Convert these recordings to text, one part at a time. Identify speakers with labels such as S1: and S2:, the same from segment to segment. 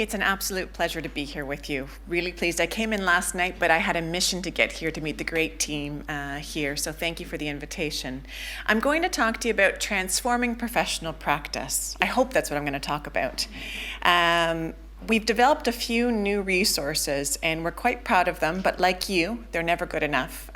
S1: It's an absolute pleasure to be here with you. Really pleased. I came in last night, but I had a mission to get here to meet the great team here, so thank you for the invitation. I'm going to talk to you about transforming professional practice. I hope that's what I'm going to talk about. We've developed a few new resources and we're quite proud of them, but like you, they're never good enough.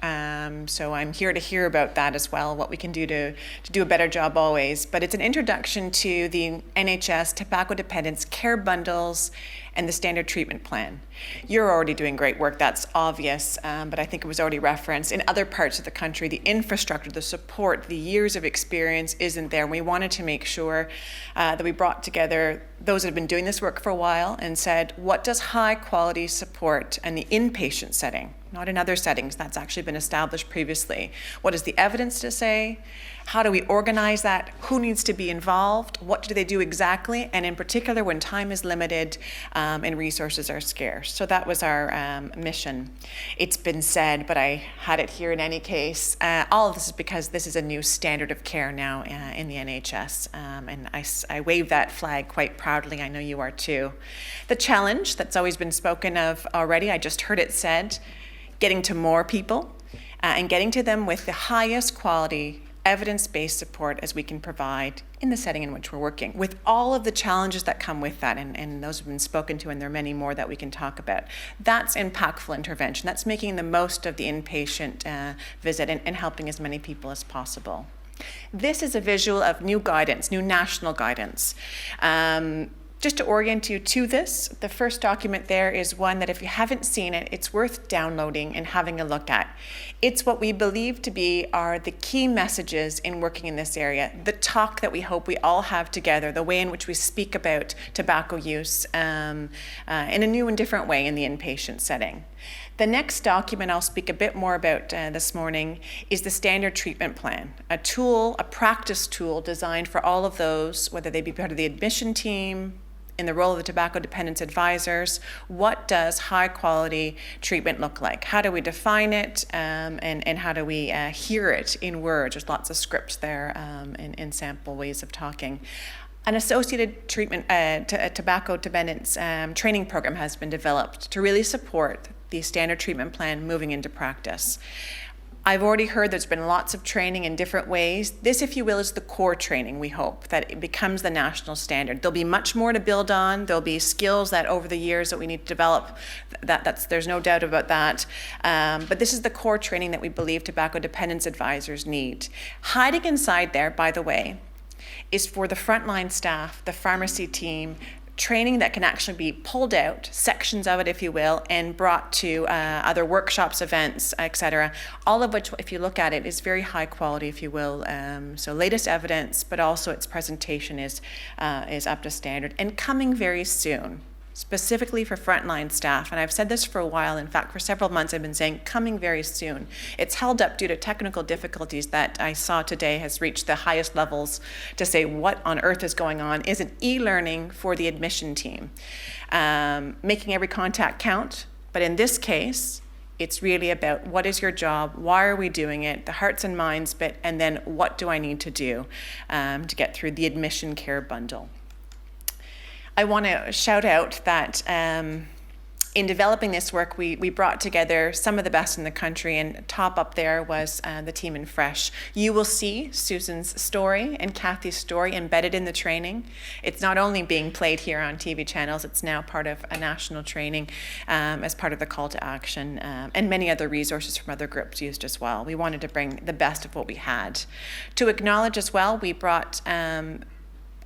S1: So I'm here to hear about that as well, what we can do to do a better job always. But it's an introduction to the NHS tobacco dependence care bundles and the standard treatment plan. You're already doing great work, that's obvious, but I think it was already referenced. In other parts of the country, the infrastructure, the support, the years of experience isn't there. And we wanted to make sure that we brought together those that have been doing this work for a while and said, what does high quality support in the inpatient setting, not in other settings, that's actually been established previously. What is the evidence to say? How do we organize that? Who needs to be involved? What do they do exactly? And in particular, when time is limited and resources are scarce. So that was our mission. It's been said, but I had it here in any case. All of this is because this is a new standard of care now in the NHS. And I wave that flag quite proudly. I know you are too. The challenge that's always been spoken of already, I just heard it said, getting to more people and getting to them with the highest quality evidence-based support as we can provide in the setting in which we're working, with all of the challenges that come with that, and those have been spoken to, and there are many more that we can talk about. That's impactful intervention. That's making the most of the inpatient visit and helping as many people as possible. This is a visual of new guidance, new national guidance. Just to orient you to this, the first document there is one that if you haven't seen it, it's worth downloading and having a look at. It's what we believe to be are the key messages in working in this area, the talk that we hope we all have together, the way in which we speak about tobacco use in a new and different way in the inpatient setting. The next document I'll speak a bit more about this morning is the standard treatment plan, a tool, a practice tool designed for all of those, whether they be part of the admission team, in the role of the tobacco dependence advisors. What does high quality treatment look like? How do we define it and how do we hear it in words? There's lots of scripts there in sample ways of talking. An associated treatment tobacco dependence training program has been developed to really support the standard treatment plan moving into practice. I've already heard there's been lots of training in different ways. This, if you will, is the core training, we hope, that it becomes the national standard. There'll be much more to build on. There'll be skills that over the years that we need to develop. There's no doubt about that. But this is the core training that we believe tobacco dependence advisors need. Hiding inside there, by the way, is for the frontline staff, the pharmacy team, training that can actually be pulled out, sections of it, if you will, and brought to other workshops, events, etc. All of which, if you look at it, is very high quality, if you will. So latest evidence, but also its presentation is up to standard and coming very soon, specifically for frontline staff. And I've said this for a while. In fact, for several months, I've been saying coming very soon. It's held up due to technical difficulties that I saw today has reached the highest levels to say what on earth is going on. Is it e-learning for the admission team? Making every contact count. But in this case, it's really about what is your job, why are we doing it, the hearts and minds bit, and then what do I need to do to get through the admission care bundle. I want to shout out that in developing this work, we brought together some of the best in the country, and top up there was the team in Fresh. You will see Susan's story and Kathy's story embedded in the training. It's not only being played here on TV channels, it's now part of a national training as part of the call to action, and many other resources from other groups used as well. We wanted to bring the best of what we had. To acknowledge as well, we brought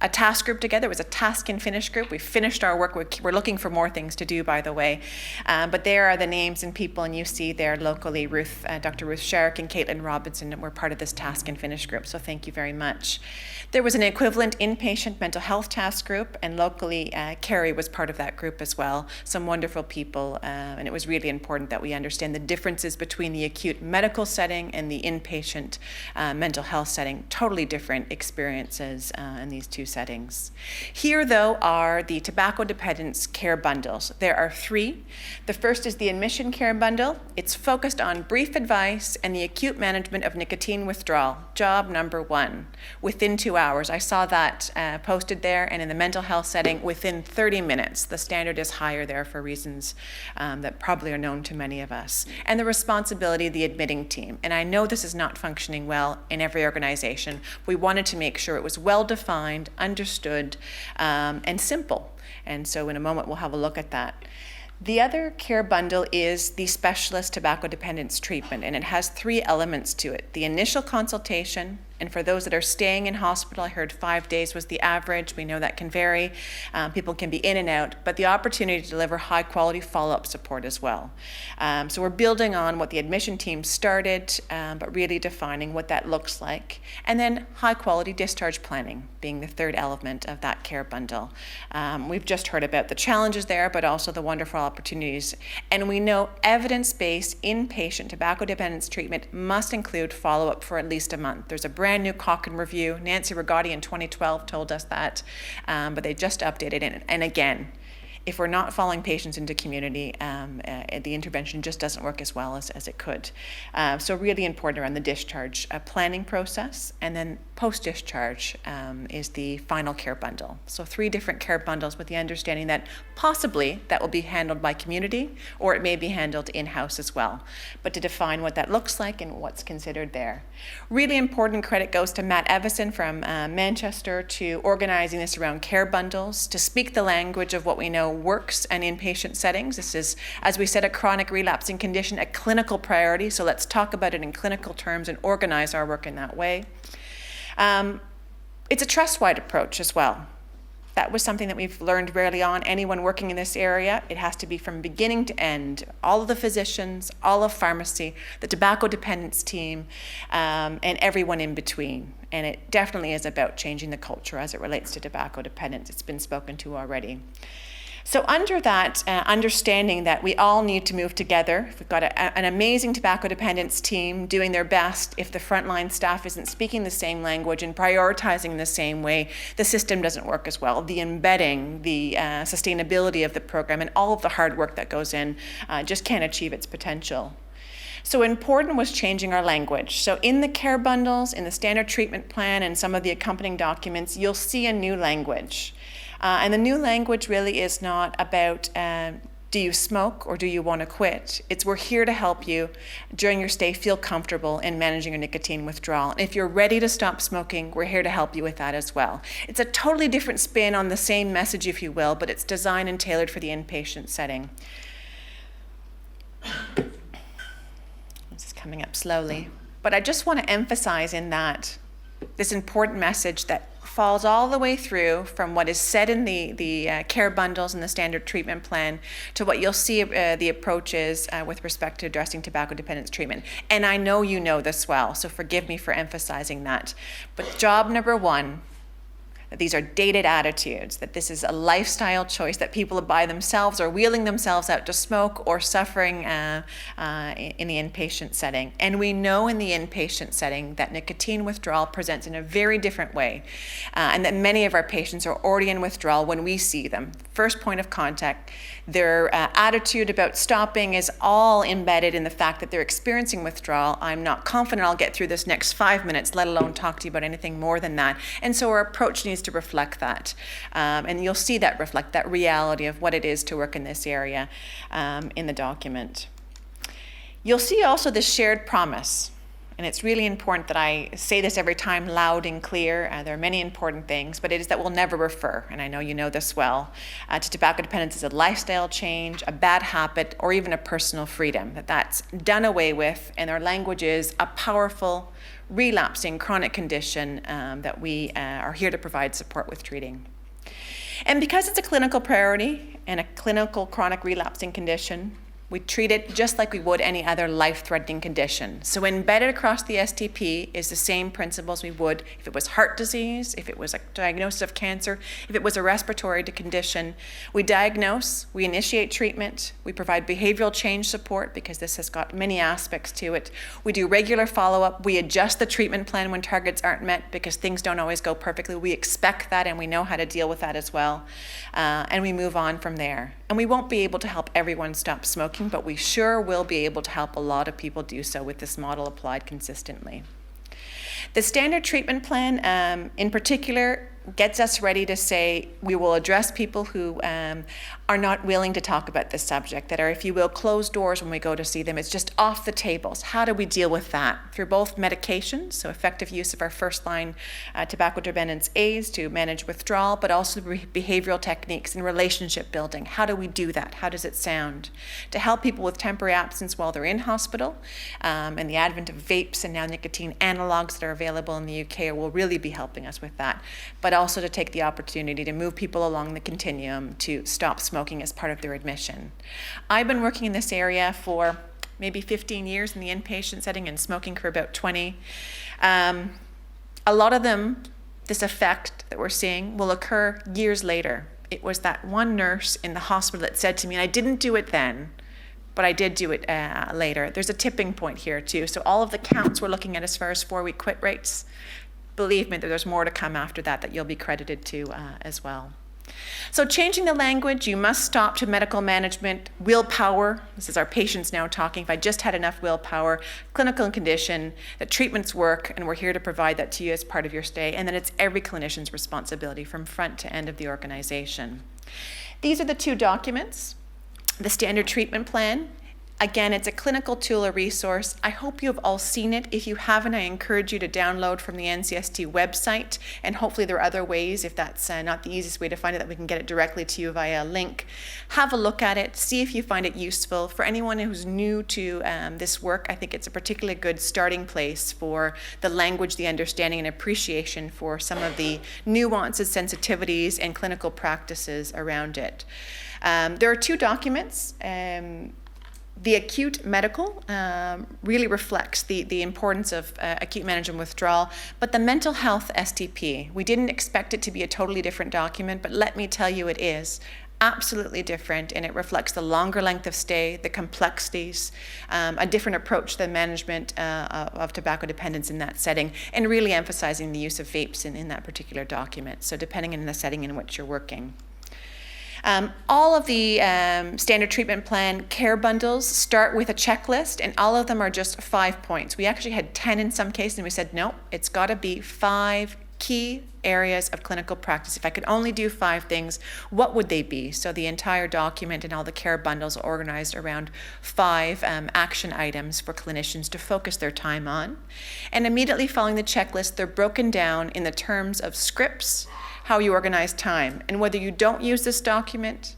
S1: a task group together. It was a task and finish group. We finished our work. We're looking for more things to do, by the way. But there are the names and people, and you see there locally, Dr. Ruth Sherrick and Caitlin Robinson were part of this task and finish group, so thank you very much. There was an equivalent inpatient mental health task group, and locally, Carrie was part of that group as well. Some wonderful people, and it was really important that we understand the differences between the acute medical setting and the inpatient mental health setting. Totally different experiences in these two settings. Here, though, are the tobacco dependence care bundles. There are 3. The first is the admission care bundle. It's focused on brief advice and the acute management of nicotine withdrawal, job number 1, within 2 hours. I saw that posted there, and in the mental health setting, within 30 minutes. The standard is higher there for reasons that probably are known to many of us. And the responsibility of the admitting team. And I know this is not functioning well in every organization. We wanted to make sure it was well defined, understood, and simple. And so in a moment, we'll have a look at that. The other care bundle is the specialist tobacco dependence treatment, and it has 3 elements to it. The initial consultation, and for those that are staying in hospital, I heard 5 days was the average. We know that can vary. People can be in and out, but the opportunity to deliver high quality follow-up support as well. So we're building on what the admission team started, but really defining what that looks like. And then high quality discharge planning being the 3rd element of that care bundle. We've just heard about the challenges there, but also the wonderful opportunities. And we know evidence-based inpatient tobacco dependence treatment must include follow-up for at least a month. There's a brand new Cochrane review. Nancy Rigotti in 2012 told us that, but they just updated it. And again, if we're not following patients into community, the intervention just doesn't work as well as it could. So really important around the discharge planning process, and then post-discharge is the final care bundle. So 3 different care bundles with the understanding that possibly that will be handled by community, or it may be handled in-house as well. But to define what that looks like and what's considered there. Really important credit goes to Matt Evison from Manchester to organizing this around care bundles, to speak the language of what we know works and inpatient settings. This is, as we said, a chronic relapsing condition, a clinical priority. So let's talk about it in clinical terms and organize our work in that way. It's a trust-wide approach as well. That was something that we've learned early on. Anyone working in this area, it has to be from beginning to end. All of the physicians, all of pharmacy, the tobacco dependence team, and everyone in between. And it definitely is about changing the culture as it relates to tobacco dependence. It's been spoken to already. So under that understanding that we all need to move together, we've got an amazing tobacco dependence team doing their best. If the frontline staff isn't speaking the same language and prioritizing the same way, the system doesn't work as well. The embedding, the sustainability of the program, and all of the hard work that goes in just can't achieve its potential. So important was changing our language. So in the care bundles, in the standard treatment plan, and some of the accompanying documents, you'll see a new language. And the new language really is not about do you smoke or do you want to quit? It's we're here to help you during your stay feel comfortable in managing your nicotine withdrawal. And if you're ready to stop smoking, we're here to help you with that as well. It's a totally different spin on the same message, if you will, but it's designed and tailored for the inpatient setting. This is coming up slowly. But I just want to emphasize in that this important message that falls all the way through from what is said in the care bundles and the standard treatment plan to what you'll see the approach is with respect to addressing tobacco dependence treatment. And I know you know this well, so forgive me for emphasizing that. But job number 1, that these are dated attitudes, that this is a lifestyle choice, that people by themselves are wheeling themselves out to smoke or suffering in the inpatient setting. And we know in the inpatient setting that nicotine withdrawal presents in a very different way, and that many of our patients are already in withdrawal when we see them. First point of contact, their attitude about stopping is all embedded in the fact that they're experiencing withdrawal. I'm not confident I'll get through this next 5 minutes, let alone talk to you about anything more than that. And so our approach needs to reflect that. And you'll see that reflect that reality of what it is to work in this area in the document. You'll see also the shared promise. And it's really important that I say this every time loud and clear. There are many important things, but it is that we'll never refer, and I know you know this well, to tobacco dependence as a lifestyle change, a bad habit, or even a personal freedom. That's done away with, and our language is a powerful, relapsing chronic condition that we are here to provide support with treating. And because it's a clinical priority and a clinical chronic relapsing condition, We treat it just like we would any other life-threatening condition. So embedded across the STP is the same principles we would if it was heart disease, if it was a diagnosis of cancer, if it was a respiratory condition. We diagnose, we initiate treatment, we provide behavioral change support because this has got many aspects to it. We do regular follow-up, we adjust the treatment plan when targets aren't met because things don't always go perfectly. We expect that and we know how to deal with that as well. And we move on from there. And we won't be able to help everyone stop smoking, but we sure will be able to help a lot of people do so with this model applied consistently. The standard treatment plan, in particular, gets us ready to say we will address people who are not willing to talk about this subject, that are, if you will, closed doors when we go to see them. It's just off the tables. How do we deal with that? Through both medications, so effective use of our first-line tobacco dependence aids to manage withdrawal, but also behavioral techniques and relationship building. How do we do that? How does it sound? To help people with temporary absence while they're in hospital, and the advent of vapes and now nicotine analogs that are available in the UK will really be helping us with that. But also to take the opportunity to move people along the continuum to stop smoking as part of their admission. I've been working in this area for maybe 15 years in the inpatient setting and smoking for about 20. A lot of them, this effect that we're seeing will occur years later. It was that one nurse in the hospital that said to me, and I didn't do it then, but I did do it later. There's a tipping point here too. So all of the counts we're looking at as far as 4-week quit rates, believe me that there's more to come after that you'll be credited to as well. So changing the language, you must stop to medical management, willpower. This is our patients now talking. If I just had enough willpower, clinical condition, that treatments work, and we're here to provide that to you as part of your stay. And then it's every clinician's responsibility from front to end of the organization. These are the two documents. The standard treatment plan. Again, it's a clinical tool or resource. I hope you have all seen it. If you haven't, I encourage you to download from the NCST website, and hopefully there are other ways, if that's not the easiest way to find it, that we can get it directly to you via a link. Have a look at it, see if you find it useful. For anyone who's new to this work, I think it's a particularly good starting place for the language, the understanding, and appreciation for some of the nuances, sensitivities, and clinical practices around it. There are two documents. The acute medical really reflects the importance of acute management withdrawal, but the mental health STP, we didn't expect it to be a totally different document, but let me tell you it is absolutely different, and it reflects the longer length of stay, the complexities, a different approach to the management of tobacco dependence in that setting, and really emphasizing the use of vapes in that particular document, so depending on the setting in which you're working. All of the standard treatment plan care bundles start with a checklist, and all of them are just 5 points. We actually had 10 in some cases, and we said, no, it's got to be 5 key areas of clinical practice. If I could only do 5 things, what would they be? So the entire document and all the care bundles are organized around 5 action items for clinicians to focus their time on. And immediately following the checklist, they're broken down in the terms of scripts, how you organize time. And whether you don't use this document,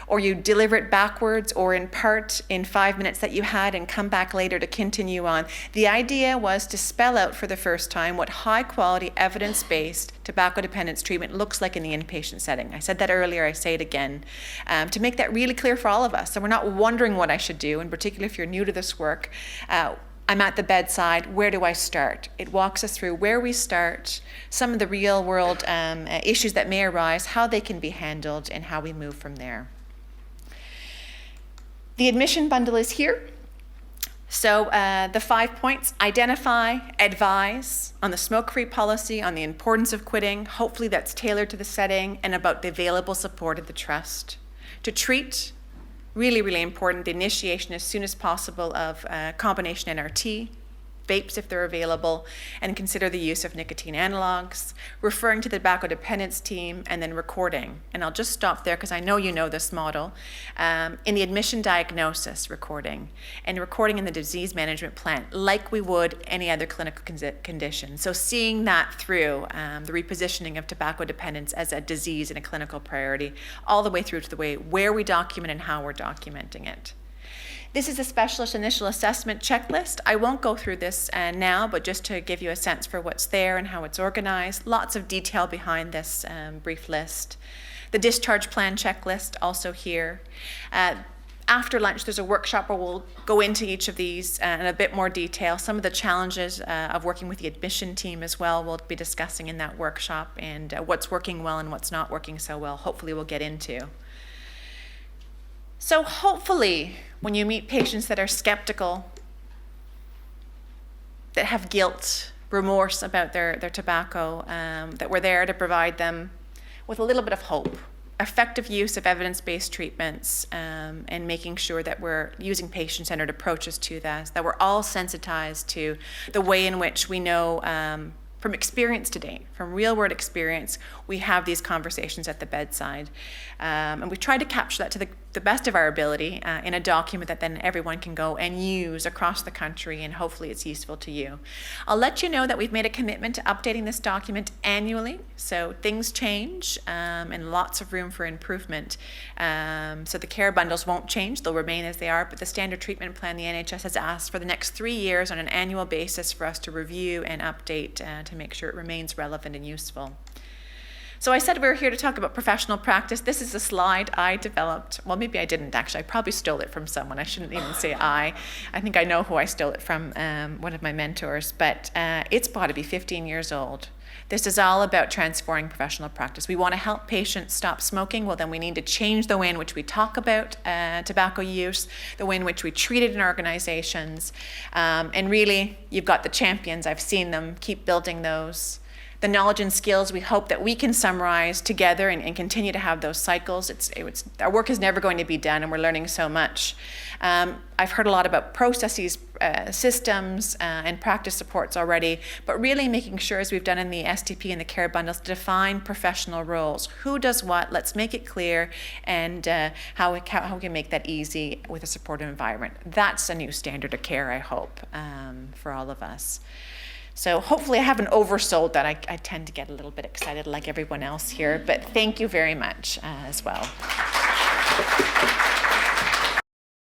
S1: or you deliver it backwards or in part in 5 minutes that you had and come back later to continue on, the idea was to spell out for the first time what high-quality, evidence-based tobacco dependence treatment looks like in the inpatient setting. I said that earlier, I say it again, to make that really clear for all of us. So we're not wondering what I should do, in particular if you're new to this work. I'm at the bedside, where do I start? It walks us through where we start, some of the real world issues that may arise, how they can be handled, and how we move from there. The admission bundle is here. So the 5 points: identify, advise on the smoke-free policy, on the importance of quitting, hopefully that's tailored to the setting, and about the available support of the trust. To treat, really, really important, the initiation as soon as possible of combination NRT, vapes if they're available, and consider the use of nicotine analogs, referring to the tobacco dependence team, and then recording. And I'll just stop there because I know you know this model. In the admission diagnosis, recording, and recording in the disease management plan, like we would any other clinical condition. So seeing that through the repositioning of tobacco dependence as a disease and a clinical priority, all the way through to the way where we document and how we're documenting it. This is a specialist initial assessment checklist. I won't go through this now, but just to give you a sense for what's there and how it's organized. Lots of detail behind this brief list. The discharge plan checklist also here. After lunch, there's a workshop where we'll go into each of these in a bit more detail. Some of the challenges of working with the admission team as well, we'll be discussing in that workshop, and what's working well and what's not working so well, hopefully we'll get into. So hopefully, when you meet patients that are skeptical, that have guilt, remorse about their tobacco, that we're there to provide them with a little bit of hope, effective use of evidence-based treatments, and making sure that we're using patient-centered approaches to that we're all sensitized to the way in which we know from experience to date, from real-world experience, we have these conversations at the bedside. And we try to capture that to the best of our ability in a document that then everyone can go and use across the country, and hopefully it's useful to you. I'll let you know that we've made a commitment to updating this document annually, so things change and lots of room for improvement. So the care bundles won't change, they'll remain as they are, but the standard treatment plan, the NHS has asked for the next 3 years on an annual basis for us to review and update to make sure it remains relevant and useful. So I said we were here to talk about professional practice. This is a slide I developed. Well, maybe I didn't actually. I probably stole it from someone. I shouldn't even say I. I think I know who I stole it from, one of my mentors. But it's got to be 15 years old. This is all about transforming professional practice. We want to help patients stop smoking. Well, then we need to change the way in which we talk about tobacco use, the way in which we treat it in organizations. And really, you've got the champions. I've seen them. Keep building those. The knowledge and skills we hope that we can summarize together and continue to have those cycles. Our work is never going to be done, and we're learning so much. I've heard a lot about processes, systems, and practice supports already, but really making sure, as we've done in the STP and the care bundles, to define professional roles. Who does what? Let's make it clear, and how we can make that easy with a supportive environment. That's a new standard of care, I hope, for all of us. So hopefully I haven't oversold that. I tend to get a little bit excited like everyone else here, but thank you very much as well.